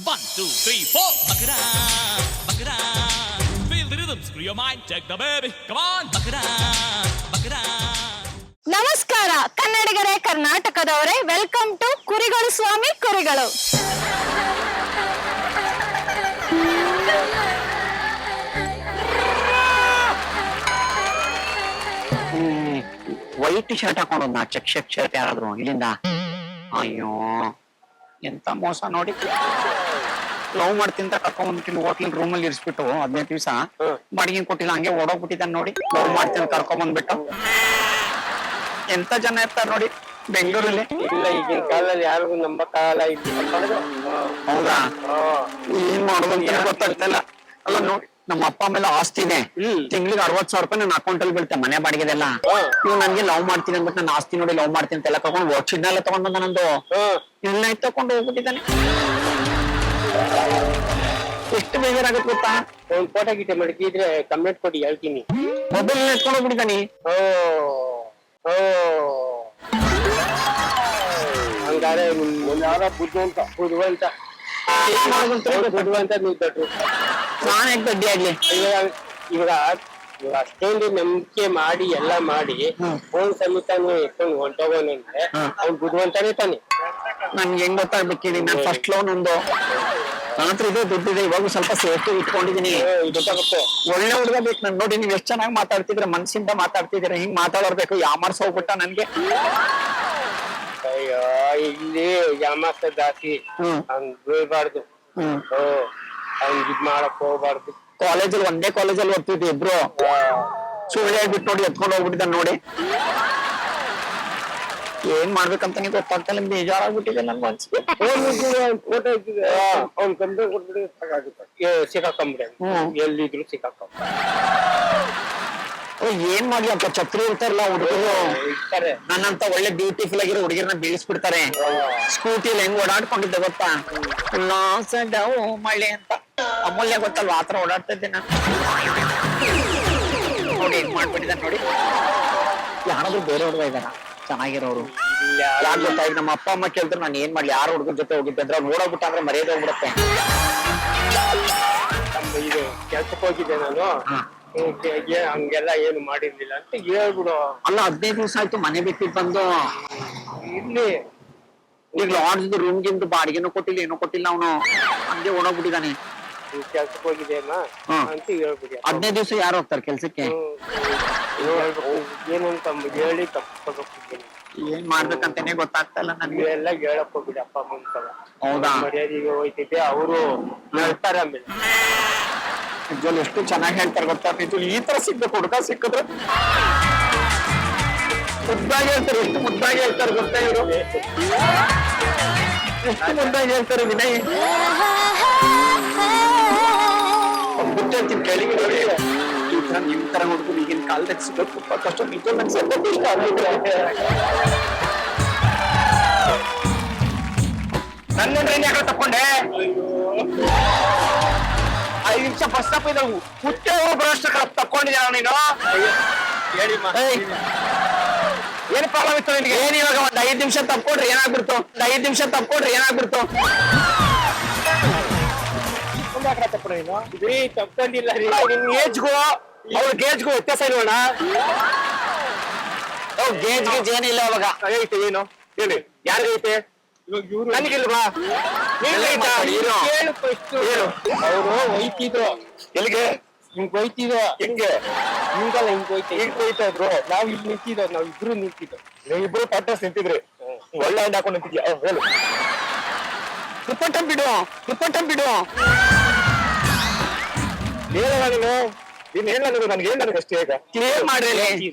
1, 2, 3, 4. Bakara, bakara. Feel the rhythm, screw your mind, check the baby. Come on, bakara, bakara. ನಮಸ್ಕಾರ ಕನ್ನಡಿಗರೇ, ಕರ್ನಾಟಕದವರೇ, welcome to ಕುರಿಗಳು ಸ್ವಾಮಿ ಕುರಿಗಳು. White shirt ಹಾಕೊಂಡು check shirt ಯಾರಾದ್ರು ಇಲ್ಲಿಂದ. ಅಯ್ಯೋ ಎಂತ ಮೋಸ ನೋಡಿ. ಲವ್ ಮಾಡ್ತಿಂತ ಕರ್ಕೊಂಡ್ಬಂದ್ಬಿಟ್ಟು ಹೋಟ್ಲಿನ ರೂಮ್ ಅಲ್ಲಿ ಇರಿಸ್ಬಿಟ್ಟು 15 ದಿವಸ ಬಾಡಿಗೆ ಕೊಟ್ಟಿಲ್ಲ, ಹಂಗೆ ಓಡೋಗ್ಬಿಟ್ಟಿದ್ದಾನೆ ನೋಡಿ. ಲವ್ ಮಾಡ್ತೀನಿ ಕರ್ಕೊಂಡ್ಬಂದ್ಬಿಟ್ಟು. ಎಂತ ಜನ ಇರ್ತಾರ ನೋಡಿ ಬೆಂಗಳೂರಲ್ಲಿ. ಇಲ್ಲ, ಈಗಿನ ಕಾಲದಲ್ಲಿ ಯಾರಿಗೂ ನಮ್ಮ ಕಾಲ ಹೌದಾ? ಏನ್ ಮಾಡೋದಂತ ಗೊತ್ತಾಗ್ತಿಲ್ಲ. ಅಲ್ಲ ನೋಡಿ, ನಮ್ಮ ಅಪ್ಪ ಮೇಲೆ ಆಸ್ತಿ ಇದೆ. ತಿಂಗಳಿಗೆ 60,000 ರೂಪಾಯಿ ನನ್ನ ಅಕೌಂಟ್ ಅಲ್ಲಿ ಬೀಳುತ್ತೆ, ಮನೆ ಬಾಡಿಗೆದೆಲ್ಲ. ಇವ್ ನನ್ಗೆ ಲವ್ ಮಾಡ್ತೀನಿ ಅಂದ್ಬಿಟ್ಟು ನನ್ನ ಆಸ್ತಿ ನೋಡಿ ಲವ್ ಮಾಡ್ತೀನಿ ಅಂತೆಲ್ಲ ಕರ್ಕೊಂಡು ಚಿನ್ನ ತಗೊಂಡ್ ಬಂದ ನಂದು ಎಲ್ಲ ತಕೊಂಡು ಹೋಗ್ಬಿಟ್ಟಿದ್ದಾನೆ. ಎಷ್ಟು ಬೇಜಾರಾಗುತ್ತೆ ಗೊತ್ತಾ? ಒಂದ್ ಫೋಟೋ ಗಿಟ ಮಡಗಿದ್ರೆ ಕಂಪ್ಲೇಂಟ್ ಕೊಡಿ ಹೇಳ್ತೀನಿ. ಮೊಬೈಲ್ ಎತ್ಕೊಂಡು ಹೋಗ್ಬಿಟ್ಟಿದ್ದಾನೆ. ಹಂಗಾರೆ ಯಾರ ಬುದ್ಧಿವಂತ ನೀವು ದೊಡ್ಡರು. ನಾನ್ ಯಾಕೆ ಬಡ್ಡಿ ಆಗ್ಲಿ? ಇವಾಗ ಅಷ್ಟೊಂದು ನಂಬಿಕೆ ಮಾಡಿ ಎಲ್ಲ ಮಾಡಿ ಫೋನ್ ಸಮೇತನು ಎತ್ಕೊಂಡು ಹೊಂಟೋಗೋನಂದ್ರೆ ಅವ್ನು ಬುದ್ಧಿವಂತನೇ ತಾನೆ. ನನ್ಗೆ ಹೆಂಗ್ ಗೊತ್ತಾಗ್ಬೇಕಿದೆ? ನಾನ್ ಫಸ್ಟ್ ಲೋನ್ ಒಂದು ನನ್ನ ಹತ್ರ ಇದೆ, ದುಡ್ಡಿದೆ. ಇವಾಗ ಸ್ವಲ್ಪ ಸೇಫ್ಟಿ ಇಟ್ಕೊಂಡಿದೀನಿ. ಒಳ್ಳೆ ಹುಡುಗ ಬೇಕು ನನ್ ನೋಡಿ. ನೀವ್ ಎಷ್ಟ್ ಚೆನ್ನಾಗಿ ಮಾತಾಡ್ತಿದ್ರೆ, ಮನ್ಸಿಂದ ಮಾತಾಡ್ತಿದ್ರೆ. ಹಿಂಗ್ ಮಾತಾಡೋರ್ಬೇಕು. ಯಾಮಾರ್ಸ ಹೋಗ್ಬಿಟ್ಟ ನನ್ಗೆ. ಅಯ್ಯೋ, ಇಲ್ಲಿ ಯಾಮಾರ್ಸ ಜಾಸ್ತಿ ಹಂಗ್ ಬೀಳ್ಬಾರ್ದು. ಹಂಗ್ ಇದ್ ಮಾಡಕ್ ಹೋಗ್ಬಾರ್ದು. ಕಾಲೇಜಲ್ಲಿ ಒಂದೇ ಕಾಲೇಜಲ್ಲಿ ಓದ್ತಿದ್ವಿ ಇಬ್ರು. ಸುಳ್ಳು ಹೇಳ್ಬಿಟ್ಟು ನೋಡಿ ಎತ್ಕೊಂಡು ಹೋಗ್ಬಿಟ್ಟಿದ್ದ ನೋಡಿ. ಏನ್ ಮಾಡ್ಬೇಕಂತ ಗೊತ್ತಾಗ್ತಲ್ಲ, ಬೇಜಾರಾಗ್ಬಿಟ್ಟಿದೆ ನನ್ ಮನ್ಸಿಗೆ. ಫೋಟೋ ಇಟ್ಟಿದೆ, ಅವ್ನ್ ಕಂಪ್ಲೇಂಟ್ ಕೊಟ್ಬಿಟ್ಟು ಸಾಕಾಗುತ್ತೆ. ಸಿಕ್ಕಾಕೊಂಬಿಡ, ಎಲ್ಲಿದ್ರು ಸಿಕ್ಕಾಕೊಂಬ. ಏನ್ ಮಾಡ್ಲಿ ಅಂತ ಛತ್ರಿ ಇರ್ತಾರಲ್ಲ ಹುಡುಗರು ಇರ್ತಾರೆ. ನನ್ನಂತ ಒಳ್ಳೆ ಬ್ಯೂಟಿಫುಲ್ ಆಗಿರೋ ಹುಡುಗಿರನ್ನ ಬೀಳಿಸ್ಬಿಡ್ತಾರೆ. ಸ್ಕೂಟಿಯಲ್ಲಿ ಹೆಂಗ್ ಓಡಾಡ್ಕೊಂಡಿದ್ದೆ ಗೊತ್ತಾ? ಮಳೆ ಅಂತ ಅಮೂಲ್ಯ ಗೊತ್ತಲ್ವಾ? ಆತರ ಓಡಾಡ್ತಾ ಇದ್ದೆ ನಾನು. ನೋಡಿ ಹೆಂಗ್ ಮಾಡ್ಬಿಟ್ಟಿದ್ದ ನೋಡಿ. ಯಾರಾದ್ರೂ ಬೇರೆ ಹುಡುಗ ಇದಾರ ಚೆನ್ನಾಗಿರೋರು? ಯಾರು ಗೊತ್ತಾ? ಈಗ ನಮ್ಮ ಅಪ್ಪ ಅಮ್ಮ ಕೇಳಿದ್ರು ನಾನು ಏನ್ ಮಾಡ್ಲಿ? ಯಾರು ಹುಡುಗರ ಜೊತೆ ಹೋಗಿದ್ದೆ ಅಂದ್ರೆ ಅವ್ರು ನೋಡೋಗ್ಬಿಟ್ಟ ಅಂದ್ರೆ ಮರ್ಯಾದೆ ಹೋಗ್ಬಿಡುತ್ತೆ. ಇದು ಕೆಲ್ಸಕ್ಕೆ ಹೋಗಿದ್ದೆ ನಾನು, ಹಂಗೆಲ್ಲ ಏನು ಮಾಡಿರ್ಲಿಲ್ಲ ಅಂತ ಹೇಳ್ಬಿಡು. ಅಲ್ಲ 15 ದಿವಸ ಆಯ್ತು ಮನೆ ಬಿಟ್ಟಿದ್ ಬಂದು. ಇಲ್ಲಿ ಈಗ ಲಾಡ್ಜ್ ರೂಮ್ ಗಿಂದು ಬಾಡಿಗೆನೂ ಕೊಟ್ಟಿಲ್ಲ, ಏನೂ ಕೊಟ್ಟಿಲ್ಲ. ಅವನು ಹಂಗೆ ಓಡೋಗ್ಬಿಟ್ಟಿದ್ದಾನೆ. ಕೆಲ್ಸಕ್ಕೆ ಹೋಗಿದ್ದೇನ ಅಂತ ಹೇಳ್ಬಿಡಿ. 15 ದಿವಸ ಯಾರು ಹೋಗ್ತಾರೆ ಕೆಲ್ಸಕ್ಕೆ? ಏನು ಅಂತ ಹೇಳಿ ತಪ್ಪಿಸ್ಕೊಬಿಟ್ಟಿದ್ದೀನಿ. ಏನ್ ಮಾಡ್ಬೇಕಂತಾನೆ ಗೊತ್ತಾಗ್ತಾ ಇಲ್ಲ ನನ್ಗೆ. ಎಲ್ಲ ಹೇಳಕ್ ಹೋಗ್ಬಿಡಿ ಅಪ್ಪ ಅಮ್ಮಂತಲ್ಲ. ಹೌದಾ? ಮರ್ಯಾದೆಗೆ ಹೋಯ್ತಿದ್ದೆ, ಅವರು ಹೇಳ್ತಾರೆ ಆಮೇಲೆ. ನಿಜವಾಗ್ಲೂ ಎಷ್ಟು ಚೆನ್ನಾಗಿ ಹೇಳ್ತಾರೆ ಗೊತ್ತಾ? ನಿಜವಾಗ್ಲೂ ಈ ತರ ಸಿಗ್ಬೇಕು ಹುಡುಗ ಸಿಕ್ಕಿದ್ರೆ. ಮುದ್ದಾಗಿ ಹೇಳ್ತಾರೆ, ಎಷ್ಟು ಮುದ್ದಾಗಿ ಹೇಳ್ತಾರೆ ಗೊತ್ತಾ ಇವರು? ಎಷ್ಟು ಮುದ್ದಾಗಿ ಹೇಳ್ತಾರೆ ವಿನಯ್. ಬುದ್ಧಿ ಹೇಳ್ತೀನಿ ಕೆಳಗೆ ನೋಡಿ. ಈ ತರ ನಿಮ್ ತರ ಹುಡುಗರು ಈಗಿನ ಕಾಲದಲ್ಲಿ ಸಿಗೋದು ತುಂಬಾ ಕಷ್ಟ. ನಿಜ ನನ್ಗೆ ಸ್ವಲ್ಪ ಇಷ್ಟ ಆಗಿದೆ. ನನ್ನ ಟ್ರೈನ್ ಯಾಕೆ ತಕೊಂಡೆ? 5 ನಿಮಿಷ ಬಸ್ ಸ್ಟಾಪ್ ಇದ್ದಾವು. ಹುಟ್ಟೆ ಬರೋಷ್ಟು ತಕೊಂಡಿದ್ಯಾ ನೀನು? ಏನ್ ಪ್ರಾಬ್ಲಮ್ ಇತ್ತು ನಿನ್ಗೆ? ಏನ್ ಇವಾಗ ಒಂದ್ 5 ನಿಮಿಷ ತಪ್ಕೊಂಡ್ರೆ ಏನಾಗ್ಬಿಡ್ತು? 5 ನಿಮಿಷ ತಪ್ಕೊಂಡ್ರೆ ಏನಾಗ್ಬಿಡ್ತು? ತಪ್ಕೊಂಡಿಲ್ಲ ರೀ. ನಿನ್ ಏಜ್ಗೂ ಅವ್ರ ಗೇಜ್ಗೂ ವ್ಯತ್ಯಾಸ ಇಲ್ವಣ್ಣ? ಗೇಜ್ ಗೇಜ್ ಏನಿಲ್ಲ ಅವಾಗ. ಐತೆ ಏನು ಹೇಳಿ? ಯಾರಿಗೈತೆ? ನನಗಿಲ್ವಾ? ಅವರು ಒಯ್ತಿದ್ರು. ಎಲ್ಲಿಗೆ? ಹಿಂಗ್ ಒಯ್ತಿದ್ರು. ಹೆಂಗೆ? ಹಿಂಗಲ್ಲ, ಹಿಂಗ್ ಒಯ್ತಾ ಇದ್ರು. ನಾವ್ ಇಲ್ಲಿ ನಿಂತಿದ್ದ, ನಾವ್ ಇಬ್ರು ನಿಂತಿದ್ದು. ನೀವಿಬ್ರು ಪಾರ್ಟ್ನರ್ಸ್ ನಿಂತಿದ್ರಿ. ಒಳ್ಳೆ ಹಂಡ್ ಹಾಕೊಂಡು ನಿಂತಿದ್ಯಾ? ಹೇಳು. ರಿಪೋರ್ಟ್ ಬಿಡು, ರಿಪೋರ್ಟ್ ಬಿಡು. ಹೇಳಲ್ಲ ನೀನು. ನೀನ್ ಹೇಳ ನನ್ಗೆ ಏನ್ ನನಗೆ ಅಷ್ಟೇ. ಈಗ ಕ್ಲಿಯರ್ ಮಾಡ್ರಿ.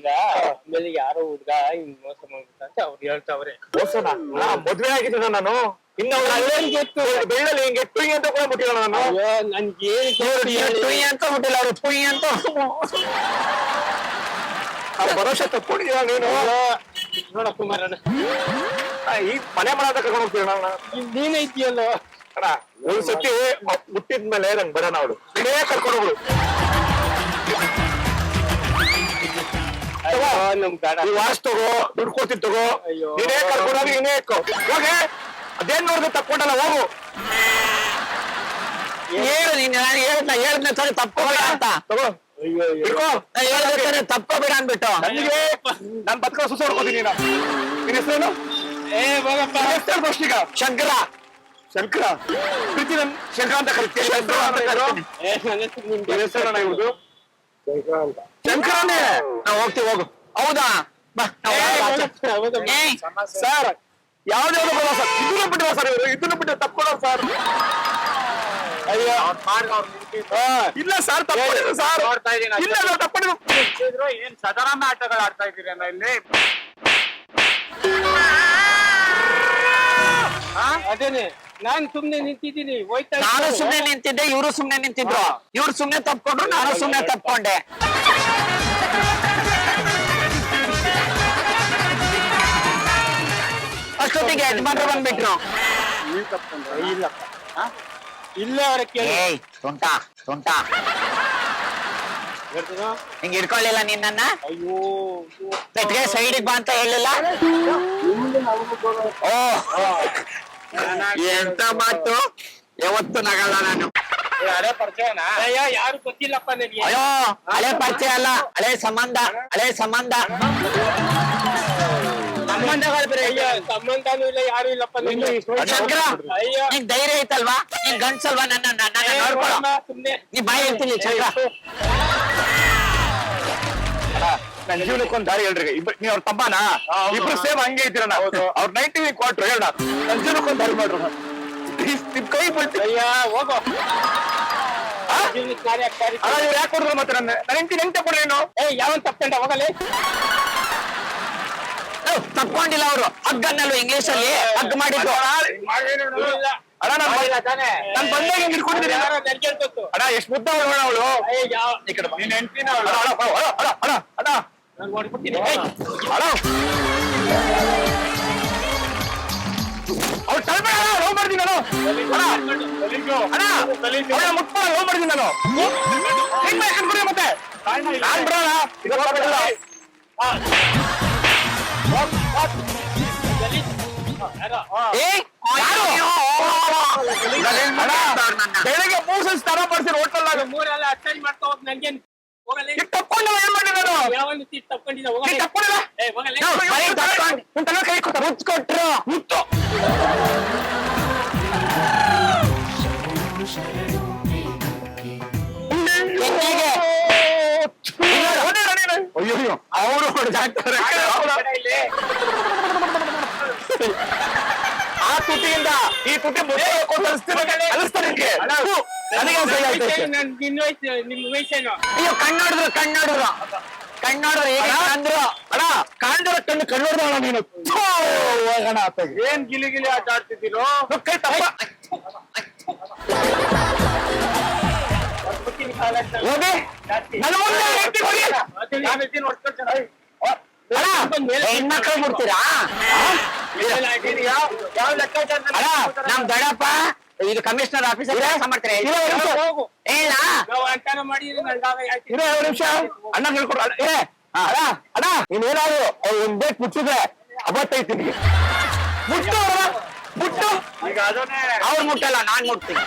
ಆಮೇಲೆ ಯಾರೋ ಹುಡ್ಗ ಹಿಂಗ್ ಮೋಸ ಮಾಡ್ಬಿಟ್ಟ ಅಂತ ಅವ್ರು ಹೇಳ್ತಾವ್ರೆ. ಮೋಸನ? ಮದ್ವೆ ಆಗಿದ್ದ ನಾನು. ಇನ್ನು ಬೆಳ್ಳಲ್ಲಿ ಹಿಂಗೆ ಟುಯ್ ಅಂತ ಕೂಡ ಬಿಟ್ಟಿಲ್ಲ ನಾನು. ನನ್ಗೆ ಟುಯ್ ಅಂತ ಬಿಟ್ಟಿಲ್ಲ ಅವರು. ಟುಯ್ ಅಂತ ಭರೋಸೆ ತಕ್ಕೊಂಡಿದ್ದೀರ ನೀನು. ನೋಡ ಕುಮಾರಣ್ಣ, ಈಗ ಮನೆ ಮಾಡೋದ ಕರ್ಕೊಂಡು ಹೋಗ್ತೀರ ನಾನು. ನೀನೈತಿಯಲ್ಲೋ ಅಣ್ಣ. ಒಂದ್ ಸತಿ ಮುಟ್ಟಿದ್ಮೇಲೆ ನಂಗೆ ಬರೋಣ ಅವಳು. ನೀನೇ ಕರ್ಕೊಂಡು ಹೋಗ್ರು. ನಮ್ ಬೇಡ. ವಾಸ್ ತಗೋ, ದುಡ್ಡು ಕೊಡ್ತೀನಿ ತಗೋ. ನೀನೇ ಕರ್ಕೊಂಡು ಹೋಗಿ ನೀನೇ ಹೋಗಿ. ಅದೇನ್ ನೋಡಿದ್ರೆ ತಕ್ಕೊಂಡಲ್ಲ ಹೋಗು. ಹೇಳು ನೀನು, ನಾನು ಹೇಳ್ದ ಸರಿ ತಪ್ಕೋಬೇಡ ಅಂತ. ಇಟ್ಕೋ, ನಾನು ಹೇಳ್ದೆ ಸರಿ ತಪ್ಕೋಬೇಡ ಅಂದ್ಬಿಟ್ಟು. ನನಗೆ ನಾನ್ ಬದುಕೋ ಸುಸ ಹೊಡ್ಕೋತೀನಿ. ನಿನ್ನ ಹೆಸರೇನು? ಫಸ್ಟ್ ಈಗ ಶಂಕರ. ಶಂಕರ ಪ್ರೀತಿ ನನ್ ಶಂಕರ ಅಂತ ಕರಿತೀಯ? ಹೆಸರು ಇವ್ರದ್ದು ಶಂಕರನೇ. ನಾವು ಹೋಗ್ತೀವಿ, ಹೋಗು. ಹೌದಾ, ಬಾ ನಾವು ಆಚೆ. ಸರ್ ಯಾವ್ದಾವ್ದು ಬರೋ ಸರ್, ಇದನ್ನು ಬಿಟ್ಟಿರೋ ಸರ್, ಇವರು ಇದನ್ನು ಬಿಟ್ಟು ತಪ್ಕೊಡೋ ಸರ್. ಅಯ್ಯೋ ಇಲ್ಲ ಸರ್, ತಪ್ಪಿದ್ರು ಸರ್. ಇಲ್ಲ ಸರ್, ತಪ್ಪಿದ್ರು. ಏನ್ ಸಾಧಾರಣ ಆಟಗಳು ಆಡ್ತಾ ಇದ್ದೀರಿ ಇಲ್ಲಿ? ಅದೇನೆ ನಾನ್ ಸುಮ್ನೆ ನಿಂತಿದ್ದೀನಿ, ಹೋಯ್ತಾ ನಾನು ಸುಮ್ನೆ ನಿಂತಿದ್ದೆ, ಇವರು ಸುಮ್ನೆ ನಿಂತಿದ್ರು. ಇವ್ರು ಸುಮ್ನೆ ತಪ್ಕೊಂಡ್ರು, ನಾನು ಸುಮ್ನೆ ತಪ್ಕೊಂಡೆ. ಅಷ್ಟೊತ್ತಿಗೆ ಯಜಮಾನ್ರು ಬಂದ್ಬಿಟ್ರು. ಇಲ್ಲಪ್ಪ, ಇಲ್ಲ ಅವ್ರಕ್ಕೆ ಏಯ್ ತುಂಟ ತುಂಟ, ಹಿಂಗ್ ಹಿಡ್ಕೊಳ್ಳಿಲ್ಲ ನಿನ್ನ. ಅಯ್ಯೋ ಜೊತೆಗೆ ಸೈಡಿಗೆ ಬಾ ಅಂತ ಹೇಳಿಲ್ಲ. ಓ ಎಂತ ಮಾತು, ಯಾವತ್ತು ನಗಲ್ಲ ನಾನು. ಹಳೆ ಪರಿಚಯನಾ? ಅಯ್ಯ ಯಾರು ಗೊತ್ತಿಲ್ಲಪ್ಪ ನನಗೆ. ಅಯ್ಯೋ ಹಳೆ ಪರಿಚಯ ಅಲ್ಲ, ಹಳೆ ಸಂಬಂಧ, ಹಳೆ ಸಂಬಂಧ. ಸಂಬಂಧಗಳು ಬೇರೆ. ಅಯ್ಯ ಸಂಬಂಧನೂ ಇಲ್ಲ, ಯಾರು ಇಲ್ಲಪ್ಪ ನಿಮ್ಗೆ. ಶಂಕರ, ಅಯ್ಯೋ ನೀನ್ ಧೈರ್ಯ ಐತಲ್ವಾ, ನೀನ್ ಗಂಡ್ಸಲ್ವಾ, ನನ್ನ ನೋಡ್ಕೊಳ್ಳೋ. ಸುಮ್ನೆ ನೀ ಬಾಯಿ ಹೇಳ್ತೀನಿ ಶಂಕರ. ನನ್ನ ಜೀವನಕ್ಕೊಂದು ದಾರಿ ಹೇಳ್ರಿ. ನೀವ್ ಅವ್ರ ತಮ್ಮನ ಇಬ್ರು ಸೇಮ್ ಹಂಗೆ ಇದ್ದೀರಣ್ಣ. ಅವ್ರ 90 ಕ್ವಾರ್ಟರ್ ಹೇಳ, ನನ್ನ ಜೀವನಕ್ಕೊಂದು ದಾರಿ ಮಾಡ್ರು. ನಿಮ್ ಕೈ ಬಿಡ್ತೀನಿ. ಅಯ್ಯ ಹೋಗೋ. ಅಣ್ಣ ಇವ್ರು ಯಾಕೆ ಕೊಡ್ರು ಮತ್ತೆ ನನ್ನ ಹೆಂಡತಿ ಹೆಂಗ್ ತಗೊಂಡ್ರಿ ನೀನು? ಯಾವನ್ ತಪ್ಪಂಡ ಹೋಗಲಿ. ತಪ್ಕೊಂಡಿಲ್ಲ ಅವರು, ಹಗ್ಗನ್ನಲ್ವ ಇಂಗ್ಲಿಷ್ ಅಲ್ಲಿ ಹಗ್ ಮಾಡಿದ್ದು. ಅಣ್ಣ ನಾನು ಬಂದಾಗ ಹಿಂಗ್ ಇಟ್ಕೊಂಡಿದ್ದೀನಿ. ಅಣ್ಣ ಎಷ್ಟು ಮುದ್ದ ಅವಳು ಅವಳು. ಈ ಕಡೆ ನಿನ್ನ ಹೆಂಡತಿನ ಅಣ್ಣ ನೋಡ್ಬಿಡ್ತೀನಿ. ಅಣ್ಣ ಅವ್ರು ತಲ್ಬೇಡ, ಲವ್ ಮಾಡ್ತೀನಿ ನಾನು. ಅಣ್ಣ ಮುಟ್ಟ ಲವ್ ಮಾಡ್ತೀನಿ ನಾನು. ಹೆಂಗ್ ಬೇಕಂದ್ಬಿಡಿ ಮತ್ತೆ ನಾನ್ ಬರೋಣ. ಬೆಳಿಗ್ಗೆ 3 ಸಲ ಸ್ನಾನ ಮಾಡ್ತೀನಿ ಹೋಟೆಲ್. ಮೂರೆಲ್ಲ ಅಟ್ಟಾಗಿ ಮಾಡ್ಕೊ ಹೋಗ್. ನನ್ಗೇನ್ ಹೋಗಲಿ. ತಪ್ಕೊಂಡು ಏನ್ ಮಾಡಿ ನಾನು? ಯಾವನ್ ತಪ್ಕೊಂಡಿದ್ದ ಹೋಗಲಿ. ತಪ್ಕೊಂಡಿಲ್ಲ. ಹೋಗಲಿ. ಕೈ ಕೊಟ್ಟ ಮುಚ್ಚ ಕೊಟ್ರು ಮುತ್ತು. ಅಯ್ಯೋ ಅವರು ಆ ತುಟಿಯಿಂದ ಈ ತುಟಿ ಅನಿಸ್ತಾರೆ. ನಿನ್ನ ವಯಸ್ಸು, ನಿಮ್ ವಯಸ್ಸೇನು? ಅಯ್ಯೋ ಕಣ್ಣೋಡಿದ್ರು ಕಣ್ಣೋಡಿದ್ರು ಕಣ್ಣೋಡ್ರು ಅಂದ್ರು. ಅಣ್ಣ ಕಾಂಡರ ಕಣ್ಣೋಡ್ದಣ ನೀನು. ಹೋಗೋಣ ಏನ್ ಗಿಲಿ ಗಿಲಿ ಆಟ ಆಡ್ತಿದ್ದೀರೋ? ಕೈ ತಪ್ಪ ಹೋಗಿ ನನ್ನ ಮುಂದೆ ಎತ್ತಿ ಹೋಗಿ. ಹೆಣ್ಮಕ್ಳು ಬಿಡ್ತೀರಾ? ಅಣ್ಣ ನಮ್ ದೊಡ್ಡಪ್ಪ ಇದು ಕಮಿಷನರ್ ಆಫೀಸರ್ ಕೆಲಸ ಮಾಡ್ತಾರೆ. ಹೇಳ ಇರೋ 2 ನಿಮಿಷ ಅಣ್ಣ ಹೇಳ್ಕೊಡು. ಅಣ್ಣ ಅಣ್ಣ ನೀನೇನಾದ್ರು ಒಂದ್ ಡೇಟ್ ಮುಟ್ಟಿದ್ರೆ ಅವತ್ತೈತಿ ನಿಮಗೆ ಮುಟ್ಟು ಮುಟ್ಟು. ಈಗ ಅದನ್ನೇ ಅವ್ರು ಮುಟ್ಟಲ್ಲ, ನಾನ್ ಮುಟ್ತೀನಿ.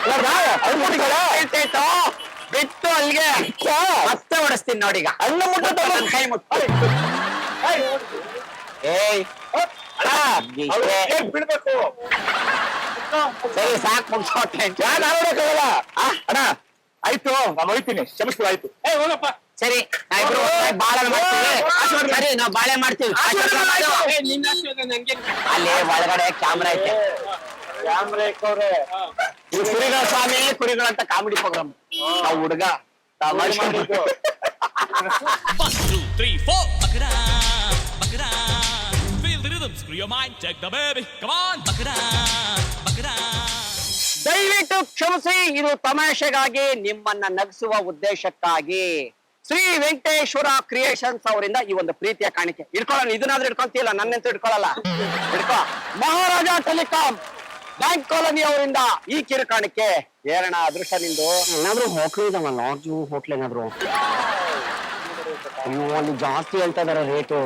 ಅವ್ರು ಮುಟ್ಟಿದಾರ ಹೇಳ್ತೈತೋ ಬಿಟ್ಟು ಅಲ್ಲಿಗೆ ಮತ್ತೆ ಹೊಡಿಸ್ತೀನಿ ನೋಡೀಗ. ಅಣ್ಣ ಮುಟ್ಟ ನನ್ ಕೈ ಮುಟ್ಟು. ಏಯ್ ಬಿಡ್ಬೇಕು. ಸರಿ ಸಾಕ್ ಮುಗ್ಸೋಟೆ. ಯಾರು ಆಡೋಕ್ಕಾಗಲ್ಲ. ಅಣ್ಣ ಆಯ್ತು, ನಾನು ಹೋಯ್ತೀನಿ, ಕ್ಷಮಿಸ್ಬಿಡು. ಆಯ್ತು ಹೋಗಪ್ಪ. ಸರಿ ನಾವಿಬ್ರು ಬಾಳೆ ಮಾಡ್ತೀವಿ. ಸರಿ ನಾವು ಬಾಳೆ ಮಾಡ್ತೀವಿ. ನಿನ್ನ ಆಶೀರ್ವಾದ ನಂಗೇನ್? ಅಲ್ಲಿ ಒಳಗಡೆ ಕ್ಯಾಮ್ರಾ ಐತೆ. ಕ್ಯಾಮ್ರಾ ಇಕ್ಕವ್ರೆ. ಇದು ಕುರಿಗಳ ಸ್ವಾಮಿ ಕುರಿಗಳು ಅಂತ ಕಾಮಿಡಿ ಪ್ರೋಗ್ರಾಮ್. ನಾವು ಹುಡುಗ ಮಾಡಿದ್ದು. 1, 2, 3, 4. Bakra, bakra. Feel the rhythm, screw your mind, check the baby. Come on, bakra, bakra. ದಯವಿಟ್ಟು ಕ್ಷಮಿಸಿ, ಇದು ತಮಾಷೆಗಾಗಿ, ನಿಮ್ಮನ್ನ ನಗಿಸುವ ಉದ್ದೇಶಕ್ಕಾಗಿ ಶ್ರೀ ವೆಂಕಟೇಶ್ವರ ಕ್ರಿಯೇಷನ್ಸ್ ಅವರಿಂದ ಈ ಒಂದು ಪ್ರೀತಿಯ ಕಾಣಿಕೆ. ಇಟ್ಕೊಳ್ಳೋಣ, ಇದನ್ನಾದ್ರೂ ಇಟ್ಕೊಂತಿಲ್ಲ, ನನ್ನಂತೂ ಇಟ್ಕೊಳ್ಳಲ್ಲ. ಇಟ್ಕೋ. ಮಹಾರಾಜ ಟೆಲಿಕಾಂ ಬ್ಯಾಂಕ್ ಕಾಲೋನಿ ಅವರಿಂದ ಈ ಕಿರು ಕಾಣಿಕೆ. ಏರಣ ಅದೃಷ್ಟ ನಿಂದು. ಏನಾದ್ರು ಹೋಟ್ಲು ಇದಾವ, ಲಾಡ್ಜು ಹೋಟ್ಲ್ ಏನಾದ್ರು? ಅಯ್ಯೋ ಅಲ್ಲಿ ಜಾಸ್ತಿ ಹೇಳ್ತಾ ಇದಾರೆ ರೇಟು.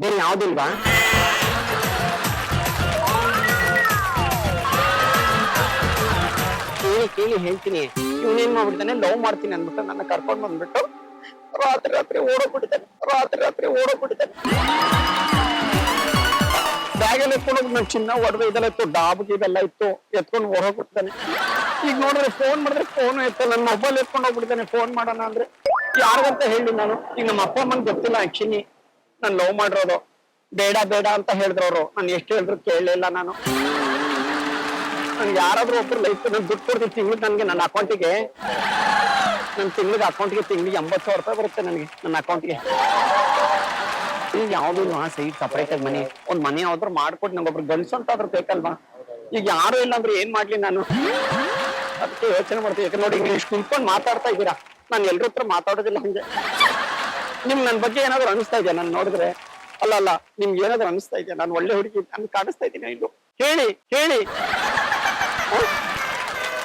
ಬೇರೆ ಯಾವ್ದಿಲ್ವಾ? ಕೇಳಿ ಡೈಲಿ ಹೇಳ್ತೀನಿ. ಇವನೇನ್ ಮಾಡ್ಬಿಡ್ತಾನೆ, ಲವ್ ಮಾಡ್ತೀನಿ ಅಂದ್ಬಿಟ್ಟು ನನ್ನ ಕರ್ಕೊಂಡ್ ಬಂದ್ಬಿಟ್ಟು ರಾತ್ರಿ ಓಡೋಗ್ಬಿಡ್ತಾನೆ. ಬ್ಯಾಗಲ್ಲಿ ಎತ್ಕೊಂಡೋಗಿ ನನ್ನ ಚಿನ್ನ ಒಡವೆ ಇದೆಲ್ಲ ಇತ್ತು, ಡಾಬ್ ಇದೆಲ್ಲ ಇತ್ತು, ಎತ್ಕೊಂಡು ಹೊರಗೋಗ್ಬಿಡ್ತಾನೆ. ಈಗ ನೋಡಿದ್ರೆ ಫೋನ್ ಮಾಡಿದ್ರೆ ಫೋನ್ ಎತ್ತ, ನನ್ನ ಮೊಬೈಲ್ ಎತ್ಕೊಂಡು ಹೋಗ್ಬಿಡ್ತಾನೆ. ಫೋನ್ ಮಾಡೋಣ ಅಂದ್ರೆ ಯಾರಿಗಂತ ಹೇಳಿ ನಾನು. ಈಗ ನಮ್ಮ ಅಪ್ಪ ಅಮ್ಮನ್ ಗೊತ್ತಿಲ್ಲ ಆಕ್ಚುಲಿ ನಾನು ಲವ್ ಮಾಡಿರೋದು. ಬೇಡ ಅಂತ ಹೇಳಿದ್ರವ್ರು. ನಾನು ಎಷ್ಟು ಹೇಳಿದ್ರು ಕೇಳಲಿಲ್ಲ ನಾನು. ನನ್ಗೆ ಯಾರಾದ್ರೂ ಒಬ್ರು ಲೈಫ್ ನಾನು ದುಡ್ಡು ಕೊಡ್ತೀನಿ ತಿಂಗ್ಳಿಗೆ. ನನ್ಗೆ ನನ್ನ ಅಕೌಂಟಿಗೆ ತಿಂಗ್ಳಿಗೆ 80,000 ರೂಪಾಯಿ ಬರುತ್ತೆ ನನಗೆ ನನ್ನ ಅಕೌಂಟ್ಗೆ. ಈಗ ಯಾವ್ದು ಸೈಡ್ ಸಪರೇಟ್ ಆಗಿ ಮನೆ, ಒಂದ್ ಮನೆ ಯಾವ್ದಾರು ಮಾಡ್ಕೊಟ್ಟು ನಂಗೊಬ್ರು ಗಂಡ್ಸು ಅಂತ ಆದ್ರೂ ಬೇಕಲ್ವಾ. ಈಗ ಯಾರು ಇಲ್ಲ ಅಂದ್ರೆ ಏನ್ ಮಾಡ್ಲಿ ನಾನು, ಅದಕ್ಕೆ ಯೋಚನೆ ಮಾಡ್ತೀನಿ. ಯಾಕಂದ್ರೆ ನೋಡಿ, ನೀವು ಕುಂತ್ಕೊಂಡು ಮಾತಾಡ್ತಾ ಇದ್ದೀರಾ, ನಾನು ಎಲ್ರ ಹತ್ರ ಮಾತಾಡೋದಿಲ್ಲ ಹಂಗೆ. ನನ್ ಬಗ್ಗೆ ಏನಾದ್ರು ಅನಿಸ್ತಾ ಇದೆಯಾ ನಾನು ನೋಡಿದ್ರೆ? ಅಲ್ಲ, ನಿಮ್ಗೆ ಏನಾದ್ರು ಅನಿಸ್ತಾ ಇದೆಯಾ ನಾನು ಒಳ್ಳೆ ಹುಡುಗಿ ನನ್ಗೆ ಕಾಣಿಸ್ತಾ ಇದ್ದೀನಿ? ಇದು ಹೇಳಿ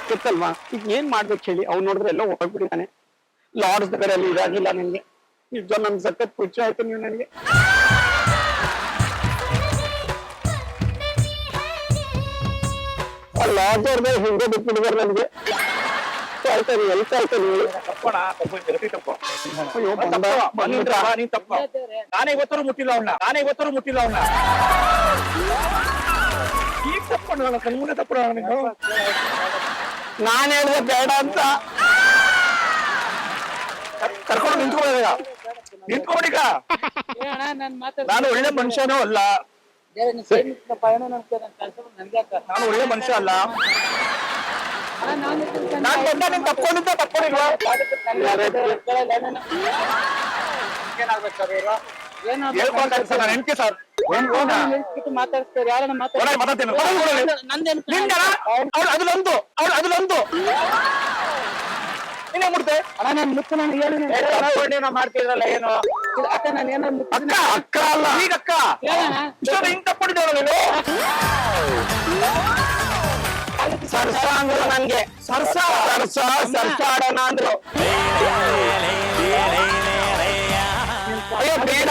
ಗೊತ್ತಲ್ವಾ? ಈಗ ಏನ್ ಮಾಡ್ಬೇಕು ಹೇಳಿ? ಅವ್ನು ನೋಡಿದ್ರೆ ಎಲ್ಲೋ ಹೋಗ್ಬಿಟ್ಟಿದ್ದಾನೆ. ಲಾಡ್ಸ್ ಬೇರೆ ಅಲ್ಲಿ ಇದಾಗಿಲ್ಲ ನನಗೆ. ನಿಜ ನನ್ ಸಖತ್ ಖುಷಿ ಆಯ್ತು ನೀವು ನನಗೆ. ಲಾಡ್ಜ್ ಅವ್ರ ಹಿಂದೆ ಬಿಟ್ಬಿಡ್ಬಾರ ನನಗೆ. ಎಲ್ಲಿ ಕಾಯ್ತಾನೆ ನಾನೇ ಇವತ್ತರೂ ಮುಟ್ಟಿಲ್ಲ ಅವನ್ನ. ಈಗ ತಪ್ಕೊಂಡು ಕಣ್ಮುಂದೆ ತಪ್ಪು ನಾನ್ ಹೇಳಿದೆ ಬೇಡ ಅಂತ. ಕರ್ಕೊಂಡು ನಿಂತ್ಕೊಬೇಕ. ನಾನು ಒಳ್ಳೆ ಮನುಷ್ಯನೂ ಅಲ್ಲ. ನಾನು ಒಳ್ಳೆ ಮನುಷ್ಯ ಅಲ್ಲ. ನಾನು ತಪ್ಕೊಂಡಿಲ್ವಾ? ನಾನು ಹೆಂಡ್ಕೆ ಸರ್. ಅದಲ್ಲೊಂದು ನೀನೇ ಮುಡ್ತೆ ಮಾಡ್ತಿದ್ರಲ್ಲ ಏನು ಅಕ್ಕ ಅಲ್ಲ ಈಗ ಅಕ್ಕ ಹಿಂಗ್ ತಪ್ಪಿದ್ದೇವಲ್ಲ ನೀನು. ಸರ್ಸ ಅಂದ್ರು ನನ್ಗೆ. ಸರ್ಸ ಆಡೋಣ ಅಂದ್ರು. ಅಯ್ಯೋ ಬೇಡ,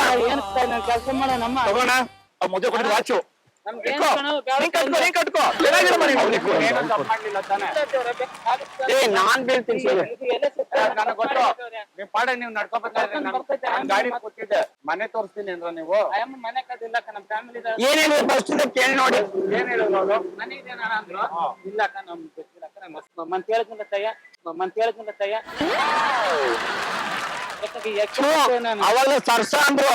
ಕೆಲಸ ಮಾಡೋಣ. ತಗೋಣ ಮುದ್ದೆ ಕೊಟ್ಟಿದ್ದು ವಾಚು ಕಟ್ಕೋ. ನಾನ್ ಬೀಳ್ತೀನಿ. ನನಗೆ ಗೊತ್ತು ನಿಮ್ ಪಾಡ ನೀವು ನಡ್ಕೋಬೇಕಾದ್ರೆ ಗಾಡಿ ಕೂತಿದ್ದೆ. ಮನೆ ತೋರಿಸ್ತೀನಿ ಅಂದ್ರೆ ನೀವು ಮನೆ ಕದಿಲ್ಲ ನಮ್ ಫ್ಯಾಮಿಲಿ ಏನೇನು ಬಸ್ತಿದೆ ಕೇಳಿ ನೋಡಿ. ಏನ್ ಹೇಳೋದು? ಮನೆ ಇದೆ ಅಂದ್ರು. ಇಲ್ಲಕ್ಕ ನಮ್ ಗೊತ್ತಿಲ್ಲಕ್ಕ ಮಂತ್ ಹೇಳ್ಕೊಂಡ ತಯ್ಯ ಅವಾಗ ಸರ್ಸ ಅಂದ್ರು.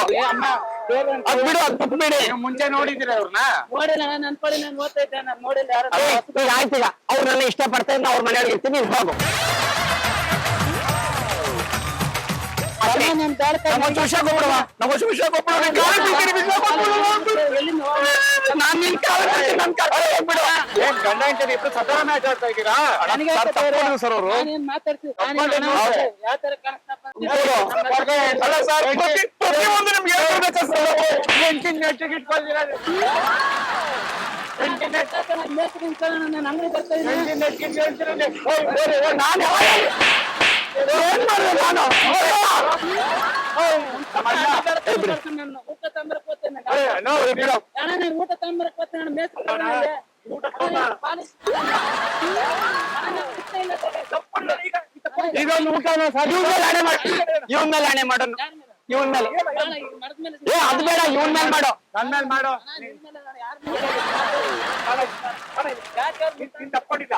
ಅದ್ ಬಿಡು, ಅದ್ ಬಿಟ್ಬಿಡಿ. ಮುಂಚೆ ನೋಡಿದಿರ ಅವ್ರನ್ನ? ನೋಡಿಲ್ಲ ನಾನು ಅನ್ಕೊಳ್ಳಿ, ನಾನು ಓದ್ತಾ ಇದ್ದೆ, ನಾನು ನೋಡಿಲ್ಲ ಯಾರು. ಈಗ ಆಯ್ತೀಗ ಅವ್ರು ನನ್ನ ಇಷ್ಟಪಡ್ತಾ ಇದ್ದ ಅವ್ರ ಮನೆಯೊಳಗೆ ಇರ್ತೀನಿ, ನೀನ್ ಹೋಗು. ವಿಷಯ ಕೊಟ್ಬಿಡುವ. ನಾನ್ ನಿನ್ ಕಾಲ ಹೋಗ್ಬಿಡುವ. ಗಂಡ ಹೆಂಡತಿ ಇಬ್ರು ಸದಾ ಮ್ಯಾಚ್ ಆಡ್ತಾ ಇದ್ದೀರಾ ಸರ್ ಅವರು? ಯಾವ ತರ ಕಾಣಿಸ್ತಪ್ಪ ಅಲ್ಲ ಸರ್, ಪ್ರತಿಯೊಂದು ನಿಮ್ಗೆ ಅಂಗಡಿ ಬರ್ತಾ ಇದ್ದೀನಿ. ಊಟ ತಂಬರಕ್ ಹೋಗ್ತೇನೆ. ಊಟ ತಂಬರಕ್ ಹೋಗ್ತೇನೆ. ಇದೊಂದು ಊಟ ಇವನ್ ಮೇಲೆ ಹಣೆ ಮಾಡೋಣ. ಇವನ್ ಮೇಲೆ ಅದು ಬೇಡ, ಇವನ್ ಮೇಲೆ ಮಾಡೋ. ನನ್ನ ಮೇಲೆ ಮಾಡೋ. ತಪ್ಕೊಂಡಿದ್ದ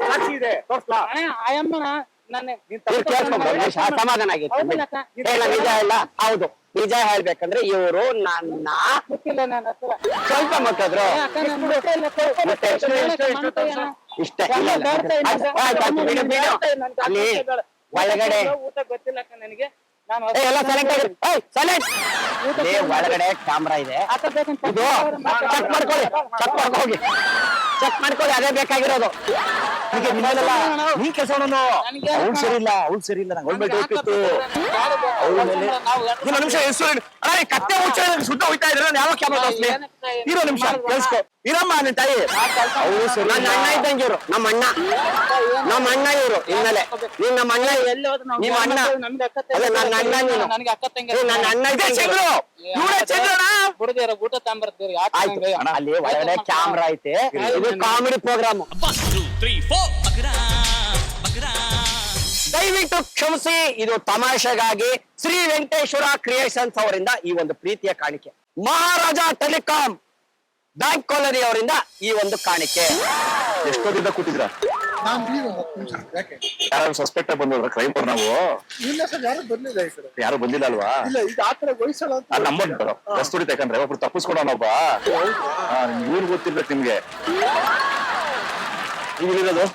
ಸಾಕ್ಷಿ ಇದೆ ತೋರ್ಸ್ಲಾ? ಆಯಮ್ಮನ ನನ್ನ ಸಮಾಧಾನ ಆಗಿತ್ತು. ನಿಜ ಇಲ್ಲ, ಹೌದು ನಿಜ ಹೇಳ್ಬೇಕಂದ್ರೆ ಇವರು ನನ್ನ ಗೊತ್ತಿಲ್ಲ ನನ್ನ ಹತ್ರ. ಸ್ವಲ್ಪ ಮಕ್ಕಳು ಇಷ್ಟ ಅಲ್ಲಿ ಒಳಗಡೆ ಊಟ ಗೊತ್ತಿಲ್ಲಕ್ಕ ನನಗೆ. ನಾನು ಎಲ್ಲ ಒಳಗಡೆ ಕ್ಯಾಮ್ರಾ ಇದೆ, ಇದು ಚೆಕ್ ಮಾಡ್ಕೊಳ್ಳಿ. ಹೋಗಿ ಚೆಕ್ ಮಾಡ್ಕೊಳ್ಳಿ, ಅದೇ ಬೇಕಾಗಿರೋದು. ನೀ ಕೆಲಸ ಅವ್ಳು ಸರಿ ಇಲ್ಲ ನಂಗೆ ಹೋಗ್ಬಿಟ್ಟು ನಿಮಿಷ ಕತ್ತೆ ಶುದ್ಧ ಹೋಯ್ತಾ ಇದ್ರೆ ಯಾವ ಕ್ಯಾಮ್ರಾ ತೋರಿಸ್ಲಿ? ಇರೋ ನಿಮಿಷ ಕೇಳಿಸ್ಕೊ. ಇರಮ್ಮ ನಿನ್ ತಾಯಿ. ನನ್ನ ಅಣ್ಣ ಇದ್ದಂಗೆ ಇವರು, ನಮ್ಮ ಅಣ್ಣ ಇವರು. ಇನ್ಮೇಲೆ ನೀನ್ ನಮ್ಮ ಅಣ್ಣ, ನಿಮ್ಮ ಅಣ್ಣ. ಅದೇ ನನ್ನ ಅಣ್ಣ, ನೀನು ನನಗೆ ಅಕ್ಕ ತಂಗಿ ನನ್ನ ಅಣ್ಣ ಇದ್ದಂಗೆ. ಕುಡ್ದಿರ ಊಟ ತಾಂಬರ್ತೀರಿ ಆಯ್ತು ಅಣ್ಣ, ಅಲ್ಲಿ ಒಳಗಡೆ ಕ್ಯಾಮ್ರಾ ಐತೆ, ಇದು ಕಾಮಿಡಿ ಪ್ರೋಗ್ರಾಮ್. 1 2 3 4 ಬಕರಾ ಬಕರಾ. ದಯವಿಟ್ಟು ಕ್ಷಮಿಸಿ, ಇದು ತಮಾಷೆಗಾಗಿ ಶ್ರೀ ವೆಂಕಟೇಶ್ವರ ಕ್ರಿಯೇಷನ್ಸ್ ಅವರಿಂದ ಈ ಒಂದು ಪ್ರೀತಿಯ ಕಾಣಿಕೆ. ಮಹಾರಾಜ ಟೆಲಿಕಾಂ ಬ್ಯಾಂಕ್ ಕಾಲೋನಿ ಅವರಿಂದ ಈ ಒಂದು ಕಾಣಿಕೆ. ಎಷ್ಟೊತ್ತಿಂದ ಕೂತಿದ್ರ? ಯಾರು ಸಸ್ಪೆಕ್ಟ್ ಬಂದವ್ರ ಕ್ರೈಮ್ ನಾವು? ಇಲ್ಲ ಸರ್, ಯಾರು ಬರ್ಲಿಲ್ಲ ಈ ಕಡೆ. ಯಾರು ಬಂದಿಲ್ಲ ಅಲ್ವಾ? ಇಲ್ಲ, ಇದು ಆತರ ವಯಸ್ಸಲ್ಲ ಅಂತ. ಅಲ್ಲಿ ನಂಬರ್ ಕಸ್ತೂರಿ ತಕಂಡ್ರೆ ಒಬ್ರು ತಪ್ಪಿಸ್ಕೊಡೋನೊಬ್ಬ. ಇವ್ರು ಗೊತ್ತಿರ್ಬೇಕು ನಿಮ್ಗೆ. ಈಗ ಇರೋದು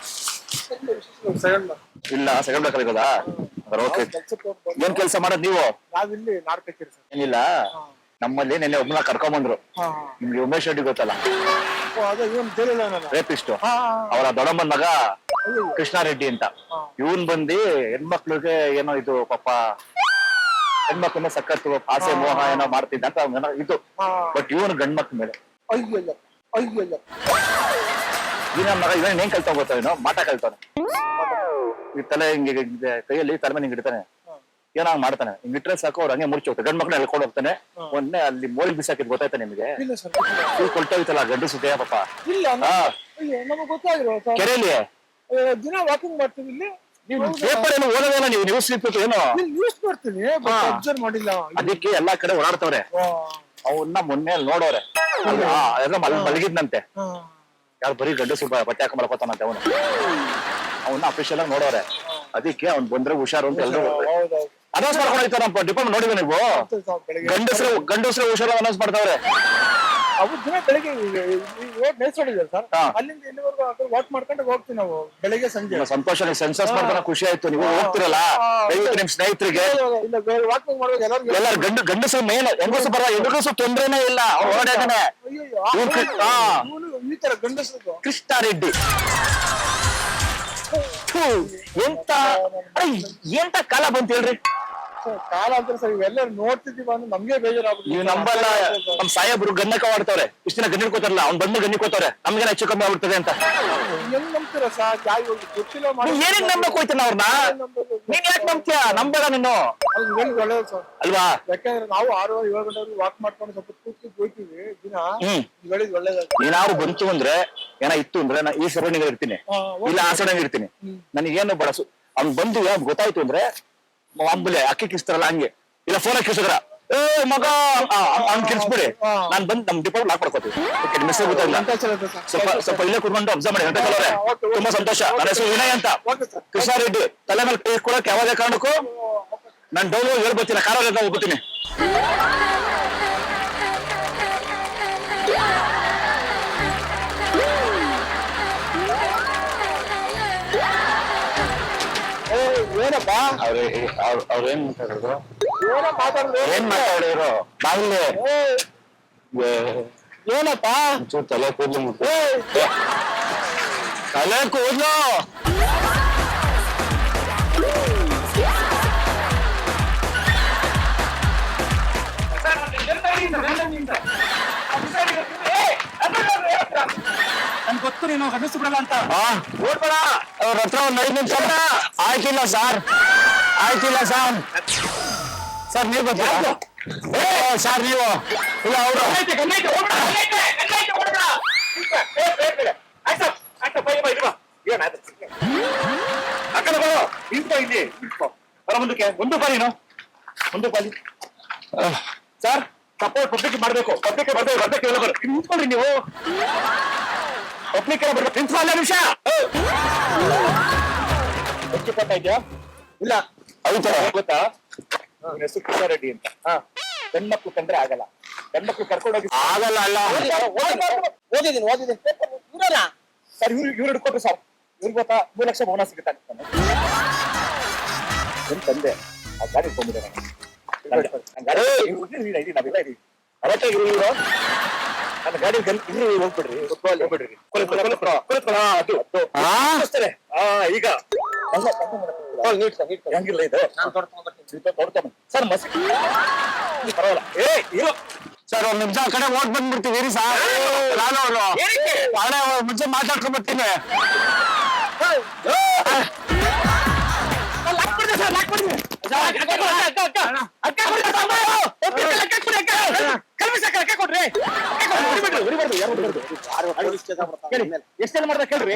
ಸೆಕೆಂಡ್ ಇಲ್ಲ, ಸೆಕೆಂಡ್ ಬ್ಲಾಕ್ ಇರೋದಾ? ಓಕೆ. ಏನ್ ಕೆಲಸ ಮಾಡೋದು ನೀವು? ನಾವಿಲ್ಲಿ ನಾಟಕಕ್ಕೆ ಸರ್. ಏನಿಲ್ಲ, ನಮ್ಮಲ್ಲಿ ನೆನ್ನೆ ಒಬ್ಬನ ಕರ್ಕೊಂಡ್ ಬಂದ್ರು. ನಿಮ್ಗೆ ಉಮೇಶ್ ರೆಡ್ಡಿ ಗೊತ್ತಲ್ಲ, ಅದೇ ಇವನ್ ಹೇಳಿಲ್ಲ ನಾನು. ರೇಪಿಸ್ಟ್. ಅವರ ದೊಡ್ಡಮ್ಮನ ಮಗ ಕೃಷ್ಣ ರೆಡ್ಡಿ ಅಂತ. ಇವನ್ ಬಂದು ಹೆಣ್ಮಕ್ಳಿಗೆ ಏನೋ ಇದು ಪಾಪ ಹೆಣ್ಮಕ್ಳನ್ನ ಸಖತ್ತು ಆಸೆ ಮೋಹ ಏನೋ ಮಾಡ್ತಿದ್ದ ಅಂತ ಅವ್ನ ಇದು. ಬಟ್ ಇವನು ಗಂಡ್ಮಕ್ಳ ಮೇಲೆ ಅಯ್ಯಲ್ಲ ಅಯ್ಯಲ್ಲ. ಈ ನಮ್ಮ ಮಗ ಇವನ್ ಏನ್ ಕಲ್ತಾವ ಗೊತ್ತೇನೋ? ಮಾಟ ಕಲ್ತಾನೆ. ಈ ತಲೆ ಹಿಂಗೆ ಕೈಯಲ್ಲಿ ತಲೆ ಮೇಲೆ ಹಿಂಗ್ ಇಡ್ತಾನೆ, ಏನೋ ಹಂಗ್ ಮಾಡ್ತಾನೆ. ಹಿಂಗ್ ಇಟ್ರೆ ಸಾಕು ಅವ್ರು ಹಂಗೆ ಮುರ್ಚಿ ಹೋಗ್ತಾರೆ. ಗಂಡ್ ಮಕ್ಳನ್ನ ಎಳ್ಕೊಂಡು ಹೋಗ್ತಾನೆ. ಮೊನ್ನೆ ಅಲ್ಲಿ ಮೋಲಿ ಬಿಸಾಕಿದ್ ಗೊತ್ತಾಯ್ತಾ ನಿಮ್ಗೆ? ಇಲ್ಲ ಸರ್, ಇವ್ ಕೊಳ್ತೋಯ್ತಲ್ಲ ಗಂಡು ಸುದ್ದಿಯ ಪಾಪ. ಇಲ್ಲ. ಅಯ್ಯೋ, ನಮಗೆ ಗೊತ್ತಾಗಿರೋ ಸರ್. ಕೆರೆಯಲ್ಲಿ ದಿನ ವಾಕಿಂಗ್ ಮಾಡ್ತೀವಿ ಇಲ್ಲಿ. ನೀವು ಪೇಪರ್ ಏನು ಓದೋದಿಲ್ಲ, ನೀವು ನ್ಯೂಸ್ ಇತ್ತು ಏನೋ? ನ್ಯೂಸ್ ನೋಡ್ತೀನಿ, ಅಬ್ಸರ್ವ್ ಮಾಡಿಲ್ಲ. ಅದಕ್ಕೆ ಎಲ್ಲಾ ಕಡೆ ಓಡಾಡ್ತವ್ರೆ. ಅವನ್ನ ಮೊನ್ನೆ ನೋಡೋರೆ, ಮಲಗಿದ್ನಂತೆ. ಯಾರು ಬರೀ ಗಂಡಸು ಬಟ್ಟೆ ಹಾಕೊಂಡ್ ಮಲ್ಕೋತಾನಂತೆ ಅವನು. ಅವನ್ನ ಅಫಿಷಿಯಲ್ ಆಗಿ ನೋಡೋರೆ. ಅದಕ್ಕೆ ಅವ್ನ್ ಬಂದ್ರೆ ಹುಷಾರು ಅಂತ ಎಲ್ರು ಅನೌನ್ಸ್ ಮಾಡ್ಕೊಂಡು ಹೋಗ್ತಾರಪ್ಪ. ಡಿಪಾರ್ಟ್ಮೆಂಟ್ ನೋಡಿದ್ವಿ ನೀವು? ಗಂಡಸ್ರು ಹುಷಾರು ಅನೌನ್ಸ್ ಮಾಡ್ತಾವ್ರೆ. ಅವು ದಿನ ಬೆಳಿಗ್ಗೆ ಮೇಲ್ಸೋಡಿದ್ದಾರೆ ಸರ್. ಅಲ್ಲಿಂದ ಇಲ್ಲಿವರೆಗೂ ವಾಕ್ ಮಾಡ್ಕೊಂಡು ಹೋಗ್ತೀವಿ ನಾವು ಬೆಳಿಗ್ಗೆ ಸಂಜೆ. ಸಂತೋಷ, ಸೆನ್ಸಸ್ ಮಾಡ್ತಾನೆ, ಖುಷಿ ಆಯ್ತು. ನೀವು ಹೋಗ್ತಿರಲ್ಲ, ದಯವಿಟ್ಟು ನಿಮ್ ಸ್ನೇಹಿತರಿಗೆ ವಾಕಿಂಗ್ ಮಾಡುವಾಗ ಎಲ್ಲಾರು ಗಂಡಸು ಮೇನ್, ಹೆಂಗಸು ಬರ ಹೆಂಗಸು ತೊಂದ್ರೆನೇ ಇಲ್ಲ. ಓಡಾಡ್ತಾನೆ ಈ ತರ ಗಂಡಸರು. ಕೃಷ್ಣ ರೆಡ್ಡಿ ಎಂತ ಕಾಲ ಬಂತ ಹೇಳ್ರಿ. ಕಾಲ ಅಂತ ಸರ್, ಇವೆಲ್ಲರೂ ನೋಡ್ತಿದೀವಿ ಅಂದ್ರೆ ನಮ್ಗೆ ಬೇಜಾರಾಗ್ಬಿಟ್ಟು. ನೀವು ನಂಬಲ್ಲ, ನಮ್ ಸಾಹೇಬ್ರು ಗನ್ನಕ ಮಾಡ್ತಾವ್ರೆ. ಇಷ್ಟ ದಿನ ಗಣ್ಣಿಡ್ ಕೋತಾರಲ್ಲ, ಅವ್ನ್ ಬಂದು ಗಣ್ಣಿ ಕೋತಾವ್ರೆ. ನಮ್ಗೇನ ಹೆಚ್ಚು ಕಮ್ಮಿ ಆಗ್ಬಿಡ್ತದೆ ಅಂತ. ಹೆಂಗ್ ನಂಬ್ತೀರಾ ಸರ್? ಗೊತ್ತಿಲ್ಲ ಏನಿಗೆ ನಂಬಕ್ ಹೋಯ್ತಾನ ಅವ್ರನ್ನ? ನೀನ್ ಯಾಕೆ ನಂಬ್ತೀಯ? ನಂಬೇಡ ನೀನು ಒಳ್ಳೇದು ಸರ್ ಅಲ್ವಾ? ಯಾಕಂದ್ರೆ ನಾವು 6-7 ಗಂಟೆ ವಾಕ್ ಮಾಡ್ಕೊಂಡು ಸ್ವಲ್ಪ ಕೂತ್ಕೊಂಡು ಹೋಗ್ತೀವಿ ದಿನ. ಹೇಳಿದ್ ಒಳ್ಳೇದಾಗ. ಏನಾದ್ರು ಬಂತು ಅಂದ್ರೆ, ಏನ ಇತ್ತು ಅಂದ್ರೆ, ನಾ ಈ ಸರಣಿಗೆ ಇರ್ತೀನಿ, ಇಲ್ಲ ಆ ಸರಣಿಗೆ ಇರ್ತೀನಿ. ನನಗೇನು ಬಳಸು. ಅವ್ನ್ ಬಂದು ಗೊತ್ತಾಯ್ತು ಅಂದ್ರೆ ಅಂಬುಲೆ ಅಕ್ಕಿ ಕಿಸ್ತಾರಲ್ಲ ಹಂಗೆ, ಇಲ್ಲ ಫೋನ್ ಕಿಸಿದ್ರ ಏ ಮಗ ಅವ್ನ್ ಕಿರ್ಸ್ಬಿಡಿ. ನಾನ್ ಬಂದ್ ನಮ್ ಡಿಪಾರ್ಟ್ಮೆಂಟ್ ಲಾಕ್ ಮಾಡ್ಕೋತೀವಿ. ಮಿಸ್ ಗೊತ್ತಾಗಿಲ್ಲ, ಸ್ವಲ್ಪ ಇಲ್ಲೇ ಕುತ್ಕೊಂಡು ಅಬ್ಸರ್ವ್ ಮಾಡಿ. ಗಂಟೆ ಕಲವ್ರೆ, ತುಂಬಾ ಸಂತೋಷ. ನನ್ನ ಹೆಸರು ವಿನಯ್ ಅಂತ, ಕೃಷ್ಣ ರೆಡ್ಡಿ. ತಲೆ ಮೇಲೆ ಕೈ ಕೊಡಕ್ ಯಾವ್ದೇ ಕಾರಣಕ್ಕೂ ನಾನ್ ಡೌನ್ ಹೇಳ್ಬರ್ತೀನಿ, ಕಾರಲ್ಲಿ ಹೋಗ್ಬಿಡ್ತೀನಿ. ಏನಪ್ಪ ಅವ್ರೇನ್ ಮಾತಾಡೋದು? ಏನ್ ಮಾತಾಡಿರೋ ಬಾಯಿಲೆ ಏನಪ್ಪ? ತಲೆ ಕೂದ್ಲು ತಲೆ ಕೂದ್ಲು ನನ್ ಗೊತ್ತು ನೀನು ಗಂಡಸು ಬಿಡಲ್ಲ ಅಂತ. ಓಡ್ಬೇಡ, ಅವ್ರ ಹತ್ರ ಒಂದ್ 5 ನಿಮಿಷ. ಆಯ್ತಿಲ್ಲ ಸರ್, ಆಯ್ತಿಲ್ಲ ಸರ್. ಸರ್ ನೀವು ಬರ್ತೀರಾ? ಸರ್ ನೀವು ಇಲ್ಲ ಅವರು ಮುಂದಕ್ಕೆ ಒಂದು ಬಾರಿನು ಒಂದು ಬಾರಿ ಸರ್ ಸಪೋರ್ಟ್ ಪಬ್ಲಿಕ್ ಮಾಡ್ಬೇಕು. ಪಬ್ಲಿಕ್ ಬರ್ಬೇಕು. ನಿಂತ್ಕೊಳ್ರಿ ನೀವು. ಪಬ್ಲಿಕ್ ಬರ್ಬೇಕು. ಪ್ರಿನ್ಸಿಪಾಲ್ ನಿಮಿಷ ಪಟ್ಟ ಇದೆಯಾ? ಇಲ್ಲ ಹೌದಾ? ಗೊತ್ತಾ? ಹೆಸರು ಕೃಷ್ಣ ರೆಡ್ಡಿ ಅಂತ. ಗಂಡ್ಮಕ್ಳು ಕಂಡ್ರೆ ಆಗಲ್ಲ, ಗಂಡ್ಮಕ್ಳು ಕರ್ಕೊಂಡೋಗಿ ಆಗಲ್ಲ. ಅಲ್ಲ ಓದಿದ್ದೀನಿ ಸರ್. ಇವ್ರು ಹಿಡ್ಕೊಟ್ರು ಸರ್. ಇವ್ರಿಗೆ ಗೊತ್ತಾ 3 ಲಕ್ಷ ಬೋನಸ್ ಸಿಗುತ್ತೆ ಅಂತ ತಂದೆ. ಆ ಗಾಡಿ ಇಟ್ಕೊಂಡ್ಬಿಟ್ಟೆ ನನ್ನ ಗಾಡಿ ಹೋಗ್ಬಿಡ್ರಿ. ಈಗ ಹೆಂಗಿಲ್ಲ ಇದು ಸರ್ ಮಸಿ ಪರವಾಗಿಲ್ಲ. ಸರ್ ಒಂದ್ ನಿಮಿಷ ಆ ಕಡೆ ಓಟ್ ಬಂದ್ಬಿಡ್ತೀವಿ ಸರ್. ನಾನು ಮುಂಚೆ ಮಾತಾಡ್ಕೊಂಡ್ ಬರ್ತೀನಿ. ನೋಡ್ರಿ ಉರಿಬಾರ್ದು ಯಾರು ಕೇಳಿ ಎಷ್ಟೆಲ್ಲ ಮಾಡ್ದ ಕೇಳ್ರಿ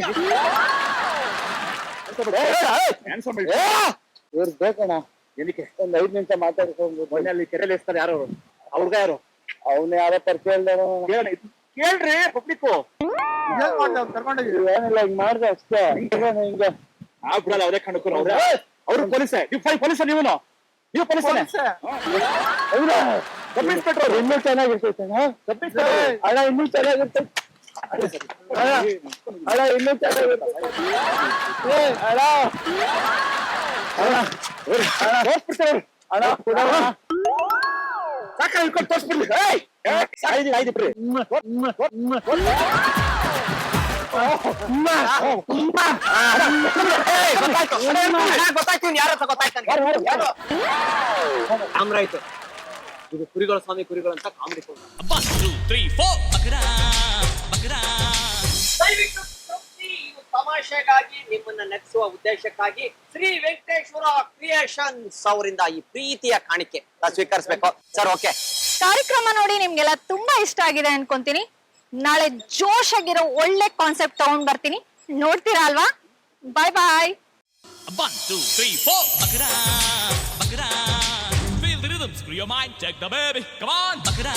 ಇವ್ರು ಬೇಕಣ್ಣ ಏನಕ್ಕೆ ಒಂದ್ 5 ನಿಮಿಷ ಮಾತಾಡ್ಕೊಂಡು ಮನೆಯಲ್ಲಿ ಕೆರೆಯಲ್ಲಿ ಇರ್ತಾರೆ ಯಾರು ಅವ್ರಗ ಯಾರು ಅವನೇ ಯಾರೋ ಪರಿಚಯ ಇಲ್ದವ ಕೇಳ್ರಿ ಪಬ್ಲಿಕ್ ಏನಿಲ್ಲ ಹಿಂಗ್ ಮಾಡ್ದೆ ಅಷ್ಟೇ ಹಿಂಗೆ ಆ ಬಿಡಲ್ಲ ಅವರೇ ಕಂಡುಕೊಂಡು ಅವ್ರು ಪೊಲೀಸೇ ನೀವು ಪೊಲೀಸ ನೀವು ಪೊಲೀಸನೇ ಹೌದಾ ಸಬ್ ಇನ್ಸ್ಪೆಕ್ಟರ್ ಇನ್ನೂ ಚೆನ್ನಾಗಿರ್ತೈತೆ ಅಣ್ಣ ಇನ್ನೂ ಚೆನ್ನಾಗಿರ್ತೈತೆ ಅಣ್ಣ ಇನ್ನೂ ಚೆನ್ನಾಗಿರ್ತೈತೆ ಅಣ್ಣ ತೋರ್ಸ್ಬಿಡ್ತಾರೆ ಅಣ್ಣ ಕೊಡೋಣ ಸಾಕ ಇಟ್ಕೊಂಡು ತೋರ್ಸ್ಬಿಡ್ಲಿ ಆಯ್ತು ಬಿಡ್ರಿ ಗೊತ್ತಾಯ್ತು ಯಾರ ಗೊತ್ತಾಯ್ತು ಆಮ್ರಾಯ್ತು ಇದು ಕುರಿಗಳ ಸ್ವಾಮಿ ಕುರಿಗಳು ಅಂತ ಕಾಮಿಡಿ 1, 2, 3, 4 ಬಕರಾ ಬಕರಾ ದಯವಿಟ್ಟು ಇದು ತಮಾಷೆಗಾಗಿ ನಿಮ್ಮನ್ನ ನಗಿಸುವ ಉದ್ದೇಶಕ್ಕಾಗಿ ಶ್ರೀ ವೆಂಕಟೇಶ್ವರ ಕ್ರಿಯೇಷನ್ಸ್ ಅವರಿಂದ ಈ ಪ್ರೀತಿಯ ಕಾಣಿಕೆ ಸ್ವೀಕರಿಸಬೇಕು ಸರ್. ಓಕೆ, ಕಾರ್ಯಕ್ರಮ ನೋಡಿ ನಿಮ್ಗೆಲ್ಲ ತುಂಬಾ ಇಷ್ಟ ಆಗಿದೆ ಅನ್ಕೊಂತೀನಿ. ನಾಳೆ ಜೋಶ್ ಆಗಿರೋ ಒಳ್ಳೆ ಕಾನ್ಸೆಪ್ಟ್ ತಗೊಂಡ್ ಬರ್ತೀನಿ, ನೋಡ್ತೀರಾ ಅಲ್ವಾ? ಬಾಯ್ ಬಾಯ್. 1, 2, 3, 4 ಬಕರಾ ಬಕರಾ Feel the rhythm, screw your mind, check the baby, come on, ಬಕರಾ